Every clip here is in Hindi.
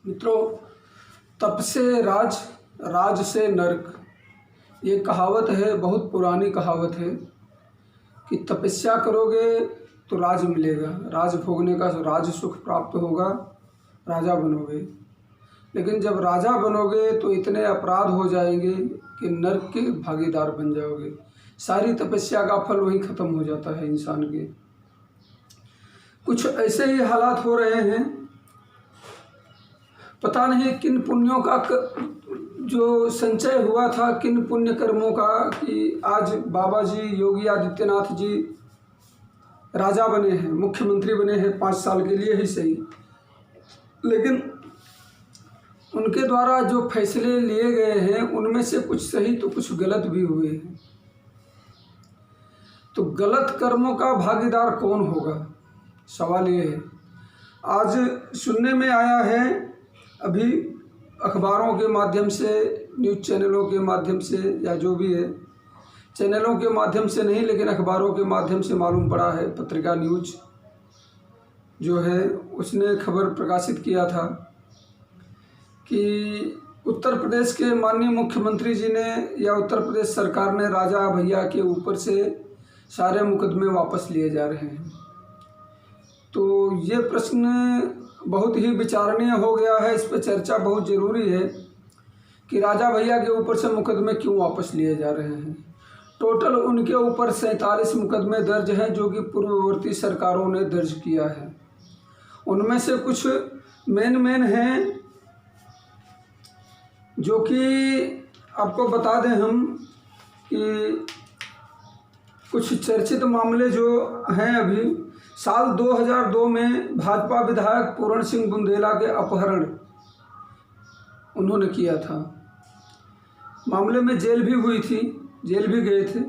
मित्रों, तप से राज, राज से नरक, ये कहावत है, बहुत पुरानी कहावत है कि तपस्या करोगे तो राज मिलेगा, राज भोगने का राज सुख प्राप्त होगा, राजा बनोगे। लेकिन जब राजा बनोगे तो इतने अपराध हो जाएंगे कि नरक के भागीदार बन जाओगे। सारी तपस्या का फल वहीं ख़त्म हो जाता है इंसान के। कुछ ऐसे ही हालात हो रहे हैं, पता नहीं किन पुण्यों का जो संचय हुआ था, किन पुण्य कर्मों का, कि आज बाबा जी योगी आदित्यनाथ जी राजा बने हैं, मुख्यमंत्री बने हैं 5 साल के लिए ही सही, लेकिन उनके द्वारा जो फैसले लिए गए हैं उनमें से कुछ सही तो कुछ गलत भी हुए हैं। तो गलत कर्मों का भागीदार कौन होगा, सवाल ये है। आज सुनने में आया है, अभी अखबारों के माध्यम से, न्यूज़ चैनलों के माध्यम से, या जो भी है, चैनलों के माध्यम से नहीं लेकिन अखबारों के माध्यम से मालूम पड़ा है, पत्रिका न्यूज़ जो है उसने खबर प्रकाशित किया था कि उत्तर प्रदेश के माननीय मुख्यमंत्री जी ने या उत्तर प्रदेश सरकार ने राजा भैया के ऊपर से सारे मुकदमे वापस लिए जा रहे हैं। तो ये प्रश्न बहुत ही विचारणीय हो गया है, इस पर चर्चा बहुत ज़रूरी है कि राजा भैया के ऊपर से मुकदमे क्यों वापस लिए जा रहे हैं। टोटल उनके ऊपर 47 मुकदमे दर्ज हैं जो कि पूर्ववर्ती सरकारों ने दर्ज किया है। उनमें से कुछ मेन हैं जो कि आपको बता दें हम कि कुछ चर्चित मामले जो हैं अभी, साल 2002 में भाजपा विधायक पूरण सिंह बुंदेला के अपहरण उन्होंने किया था। मामले में जेल भी हुई थी, जेल भी गए थे।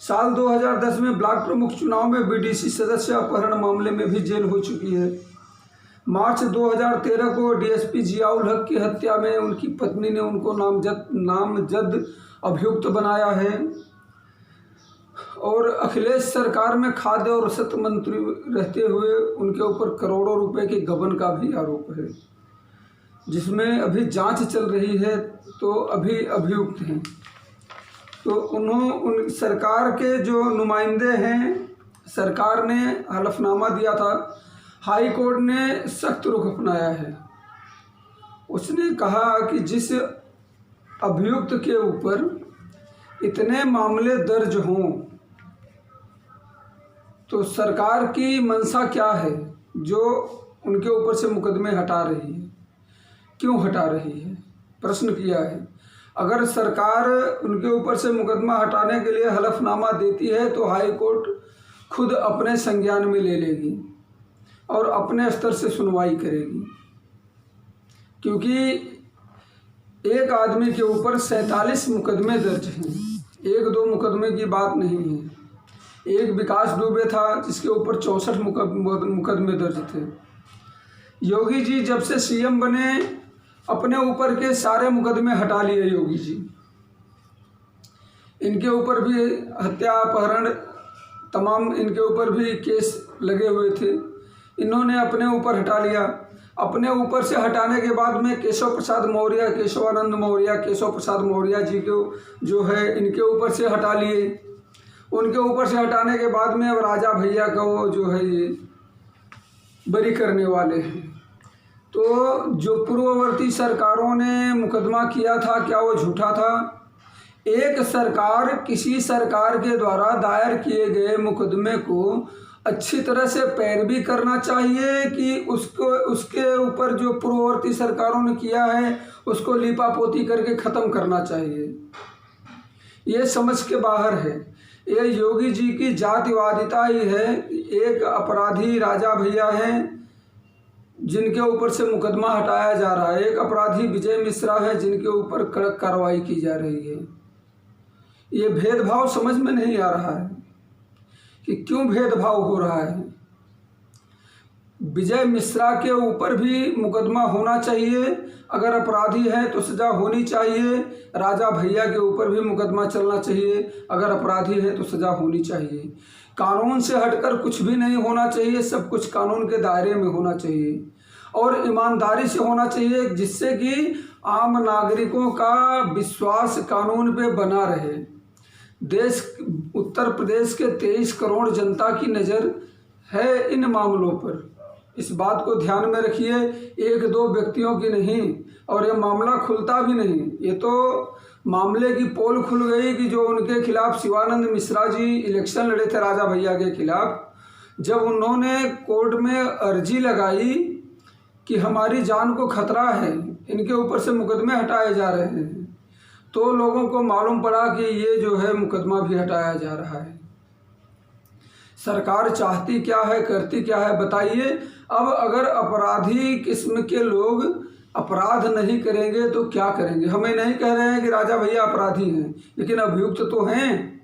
साल 2010 में ब्लॉक प्रमुख चुनाव में बीडीसी सदस्य अपहरण मामले में भी जेल हो चुकी है। मार्च 2013 को डीएसपी जियाउल हक की हत्या में उनकी पत्नी ने उनको नामजद अभियुक्त बनाया है। और अखिलेश सरकार में खाद्य और रसद मंत्री रहते हुए उनके ऊपर करोड़ों रुपए के गबन का भी आरोप है, जिसमें अभी जांच चल रही है, तो अभी अभियुक्त हैं। तो उन सरकार के जो नुमाइंदे हैं, सरकार ने हलफनामा दिया था, हाई कोर्ट ने सख्त रुख अपनाया है। उसने कहा कि जिस अभियुक्त के ऊपर इतने मामले दर्ज हों तो सरकार की मंशा क्या है जो उनके ऊपर से मुकदमे हटा रही है, क्यों हटा रही है, प्रश्न किया है। अगर सरकार उनके ऊपर से मुकदमा हटाने के लिए हलफनामा देती है तो हाई कोर्ट खुद अपने संज्ञान में ले लेगी और अपने स्तर से सुनवाई करेगी, क्योंकि एक आदमी के ऊपर 47 मुकदमे दर्ज हैं। 1-2 मुकदमे की बात नहीं है। एक विकास दुबे था जिसके ऊपर 64 मुकदमे दर्ज थे। योगी जी जब से सीएम बने अपने ऊपर के सारे मुकदमे हटा लिए योगी जी। इनके ऊपर भी हत्या, अपहरण, तमाम इनके ऊपर भी केस लगे हुए थे, इन्होंने अपने ऊपर हटा लिया। अपने ऊपर से हटाने के बाद में केशव प्रसाद मौर्य, केशवानंद मौर्य, केशव प्रसाद मौर्य जी को जो है इनके ऊपर से हटा लिए। उनके ऊपर से हटाने के बाद में अब राजा भैया का वो जो है ये बरी करने वाले हैं। तो जो पूर्ववर्ती सरकारों ने मुकदमा किया था, क्या वो झूठा था? एक सरकार किसी सरकार के द्वारा दायर किए गए मुकदमे को अच्छी तरह से पैरवी करना चाहिए कि उसके ऊपर जो पूर्ववर्ती सरकारों ने किया है उसको लीपापोती करके ख़त्म करना चाहिए? ये समझ के बाहर है। ये योगी जी की जातिवादिता ही है। एक अपराधी राजा भैया हैं जिनके ऊपर से मुकदमा हटाया जा रहा है, एक अपराधी विजय मिश्रा है जिनके ऊपर कड़क कार्रवाई की जा रही है। ये भेदभाव समझ में नहीं आ रहा है कि क्यों भेदभाव हो रहा है। विजय मिश्रा के ऊपर भी मुकदमा होना चाहिए, अगर अपराधी है तो सज़ा होनी चाहिए। राजा भैया के ऊपर भी मुकदमा चलना चाहिए, अगर अपराधी है तो सज़ा होनी चाहिए। कानून से हटकर कुछ भी नहीं होना चाहिए, सब कुछ कानून के दायरे में होना चाहिए और ईमानदारी से होना चाहिए, जिससे कि आम नागरिकों का विश्वास कानून पे बना रहे। देश उत्तर प्रदेश के 23 करोड़ जनता की नज़र है इन मामलों पर। इस बात को ध्यान में रखिए, एक दो व्यक्तियों की नहीं, और ये मामला खुलता भी नहीं। ये तो मामले की पोल खुल गई कि जो उनके खिलाफ शिवानंद मिश्रा जी इलेक्शन लड़े थे राजा भैया के खिलाफ, जब उन्होंने कोर्ट में अर्जी लगाई कि हमारी जान को खतरा है, इनके ऊपर से मुकदमे हटाए जा रहे हैं, तो लोगों को मालूम पड़ा कि ये जो है मुकदमा भी हटाया जा रहा है। सरकार चाहती क्या है, करती क्या है, बताइए। अब अगर अपराधी किस्म के लोग अपराध नहीं करेंगे तो क्या करेंगे? हमें नहीं कह रहे हैं कि राजा भैया अपराधी हैं, लेकिन अभियुक्त तो हैं।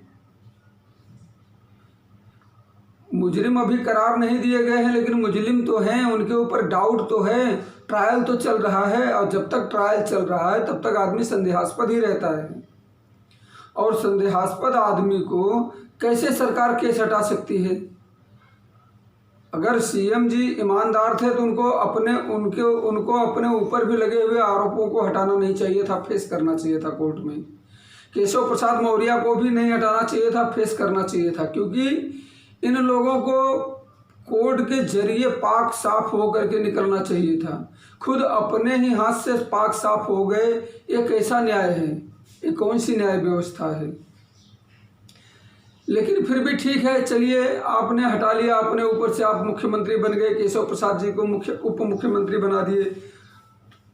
मुजरिम अभी करार नहीं दिए गए हैं, लेकिन मुजरिम तो हैं, उनके ऊपर डाउट तो है, ट्रायल तो चल रहा है, और जब तक ट्रायल चल रहा है तब तक आदमी संदेहास्पद ही रहता है। और संदेहास्पद आदमी को कैसे सरकार केस हटा सकती है? अगर सीएम जी ईमानदार थे तो उनको अपने ऊपर भी लगे हुए आरोपों को हटाना नहीं चाहिए था, फेस करना चाहिए था कोर्ट में। केशव प्रसाद मौर्य को भी नहीं हटाना चाहिए था, फेस करना चाहिए था, क्योंकि इन लोगों को कोर्ट के जरिए पाक साफ हो करके निकलना चाहिए था। खुद अपने ही हाथ से पाक साफ हो गए, ये कैसा न्याय है? ये कौन सी न्याय व्यवस्था है? लेकिन फिर भी ठीक है, चलिए आपने हटा लिया, अपने ऊपर से आप मुख्यमंत्री बन गए, केशव प्रसाद जी को उप मुख्यमंत्री बना दिए,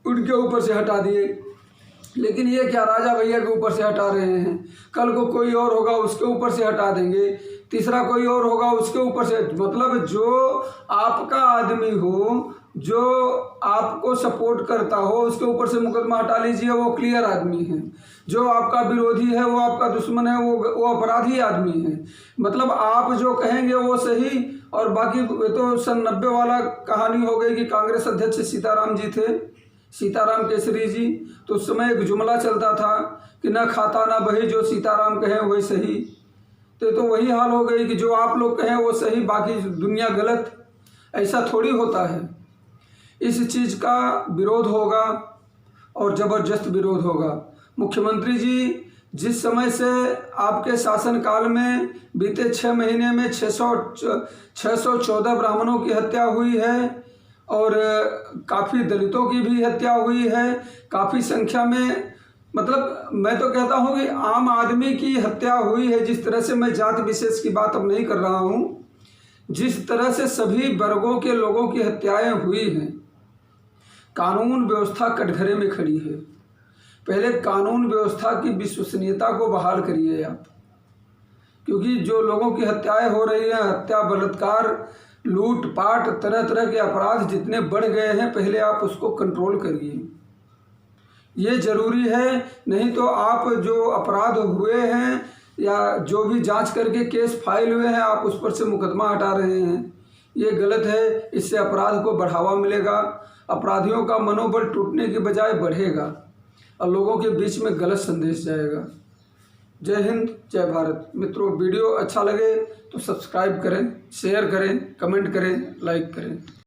उनके ऊपर से हटा दिए। लेकिन ये क्या राजा भैया के ऊपर से हटा रहे हैं? कल को कोई और होगा उसके ऊपर से हटा देंगे, तीसरा कोई और होगा उसके ऊपर से। मतलब जो आपका आदमी हो, जो आपको सपोर्ट करता हो, उसके ऊपर से मुकदमा हटा लीजिए, वो क्लियर आदमी है। जो आपका विरोधी है, वो आपका दुश्मन है, वो अपराधी आदमी है। मतलब आप जो कहेंगे वो सही, और बाकी तो सन 90 वाला कहानी हो गई कि कांग्रेस अध्यक्ष सीताराम जी थे, सीताराम केसरी जी। तो उस समय एक जुमला चलता था कि न खाता ना बही, जो सीताराम कहें वही सही। तो वही हाल हो गई कि जो आप लोग कहें वो सही, बाकी दुनिया गलत। ऐसा थोड़ी होता है। इस चीज़ का विरोध होगा और ज़बरदस्त विरोध होगा। मुख्यमंत्री जी, जिस समय से आपके शासनकाल में बीते 6 महीने में 614 ब्राह्मणों की हत्या हुई है, और काफ़ी दलितों की भी हत्या हुई है, काफ़ी संख्या में, मतलब मैं तो कहता हूँ कि आम आदमी की हत्या हुई है। जिस तरह से, मैं जात विशेष की बात अब नहीं कर रहा हूँ, जिस तरह से सभी वर्गों के लोगों की हत्याएं हुई हैं, कानून व्यवस्था कटघरे में खड़ी है। पहले कानून व्यवस्था की विश्वसनीयता को बहाल करिए आप, क्योंकि जो लोगों की हत्याएं हो रही हैं, हत्या, बलात्कार, लूट पाट, तरह तरह के अपराध जितने बढ़ गए हैं, पहले आप उसको कंट्रोल करिए। ये ज़रूरी है। नहीं तो आप जो अपराध हुए हैं या जो भी जांच करके केस फाइल हुए हैं, आप उस पर से मुकदमा हटा रहे हैं, ये गलत है। इससे अपराध को बढ़ावा मिलेगा, अपराधियों का मनोबल टूटने की बजाय बढ़ेगा और लोगों के बीच में गलत संदेश जाएगा। जय हिंद, जय भारत। मित्रों, वीडियो अच्छा लगे तो सब्सक्राइब करें, शेयर करें, कमेंट करें, लाइक करें।